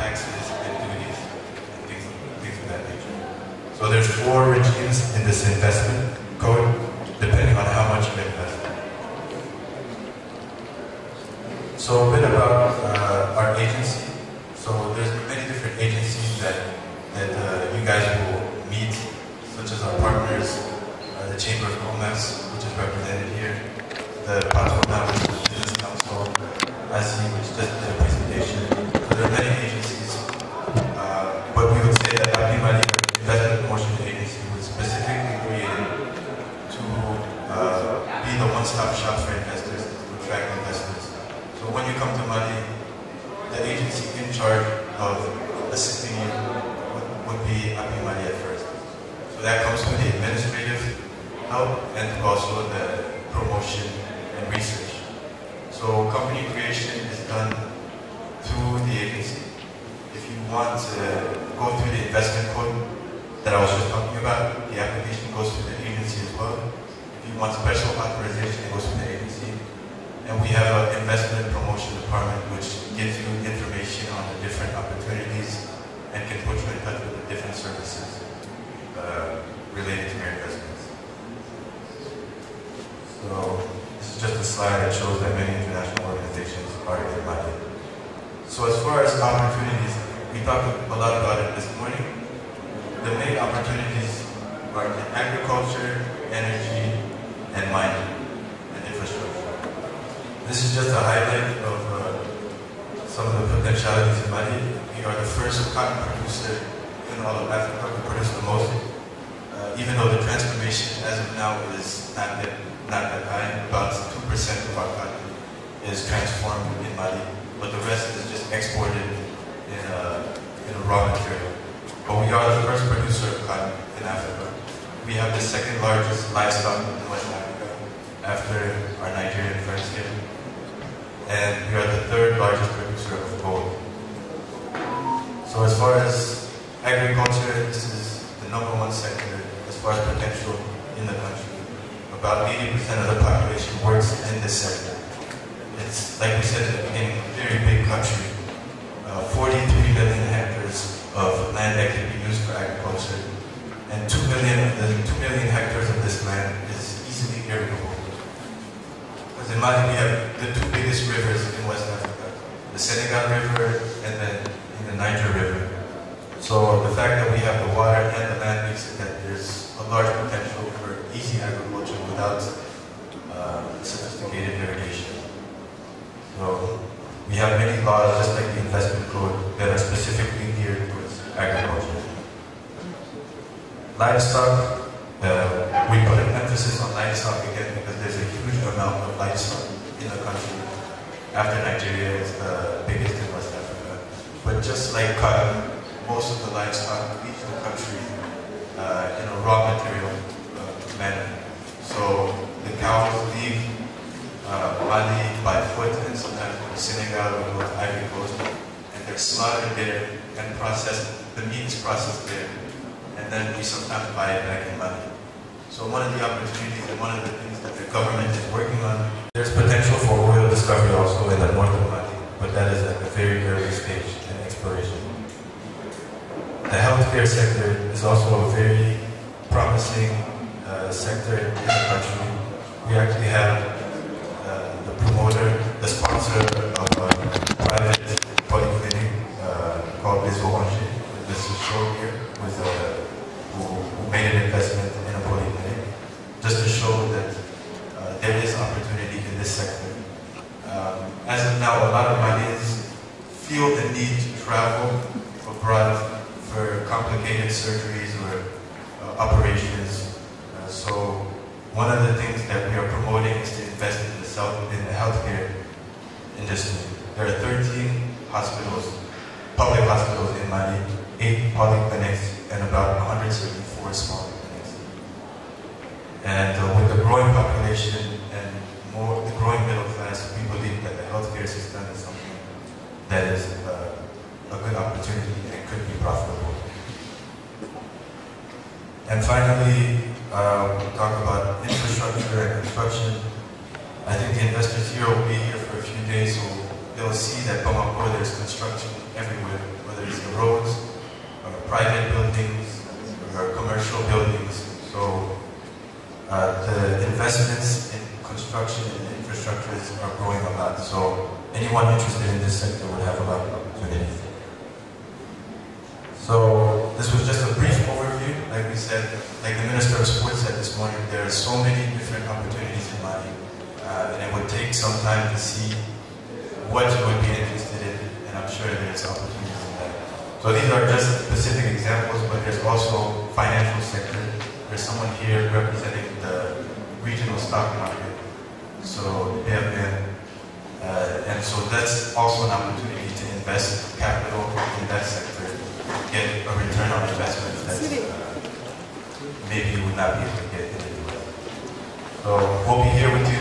taxes and duties and things of that nature. So there's 4 regimes in this investment code, depending on how much you invest. So a bit about our agency. So there's many different agencies that you guys will meet, such as our partners, the Chamber of Commerce, which is represented here, the Patronat, Business Council, IC, which just did a presentation. So there are many agencies, but we would say that Happy Mali Investment Promotion Agency was specifically created to be the one-stop shop for investors, to attract investors. So when you come to Mali, the agency in charge of assisting you would be Happy Mali at first. So that comes with the administrative help and also the promotion and research. So company creation is done through the agency. If you want to go through the investment code that I was just talking about, the application goes through the agency as well. If you want special authorization, it goes through the agency. And we have an investment promotion department which gives you information on the different opportunities and can put you in touch with the different services related to your investments. So this is just a slide that shows that many international organizations are in Mali. So as far as opportunities, we talked a lot about it this morning. The main opportunities are in agriculture, energy, and mining and infrastructure. This is just a highlight of some of the potentialities in Mali. We are the first cotton producer in all of Africa. We produce the most. Even though the transformation as of now is not that high, about 2% of our cotton is transformed in Mali, but the rest is just exported in a raw material. But we are the first producer of cotton in Africa. We have the second largest livestock in West Africa after our Nigerian friends here. And we are the third largest producer of gold. So as far as agriculture, this is the #1 sector as far as potential in the country. About 80% of the population works in this sector. It's, like we said at the beginning, a very big country. 43 million hectares of land that can be used for agriculture. And 2 million hectares of this land is easily irrigable. Because in Mali, we have the 2 biggest rivers in West Africa, the Senegal River and then the Niger River. So the fact that we have the water and the land makes it that there's a large potential for easy agriculture without sophisticated irrigation. So we have many laws, just like the investment code, that are specifically geared towards agriculture. Livestock, we put an emphasis on livestock again because there's a huge amount of livestock in the country. After Nigeria is the biggest in West Africa. But just like cotton, most of the livestock leaves the country in a raw material manner. So the cows leave Mali by foot and sometimes go to Senegal or go to Ivory Coast, and they're slaughtered there and processed. The meat is processed there, and then we sometimes buy it back in Mali. So one of the opportunities and one of the things that the government is working on, there's potential for oil discovery also in the north of Mali, but that is at a very early stage in exploration. The healthcare sector is also a very promising sector in the country. We actually have the promoter, the sponsor of a private polyclinic called Biswawanshi. This is shown here with who made an investment in a polyclinic, just to show that there is opportunity in this sector. As of now, a lot of Malians feel the need to travel abroad for complicated surgeries or operations. So one of the things that we are promoting is to invest in the healthcare industry. There are 13 hospitals, public hospitals in Mali, 8 polyclinics, and about 174 small clinics. And with the growing population and the growing middle class, we believe that the healthcare system is something that is a good opportunity and could be profitable. And finally, we'll talk about infrastructure and construction. I think the investors here will be here for a few days, so they'll see that Bamako, there's construction everywhere, whether services are growing a lot. So anyone interested in this sector would have a lot of opportunities. So this was just a brief overview. Like we said, like the Minister of Sports said this morning, there are so many different opportunities in Mali, and it would take some time to see what you would be interested in, and I'm sure there's opportunities in that. So these are just specific examples, but there's also financial sector. There's someone here representing the regional stock market. So they have been, and so that's also an opportunity to invest capital in that sector, get a return on investment that maybe you would not be able to get in the US. So we'll be here with you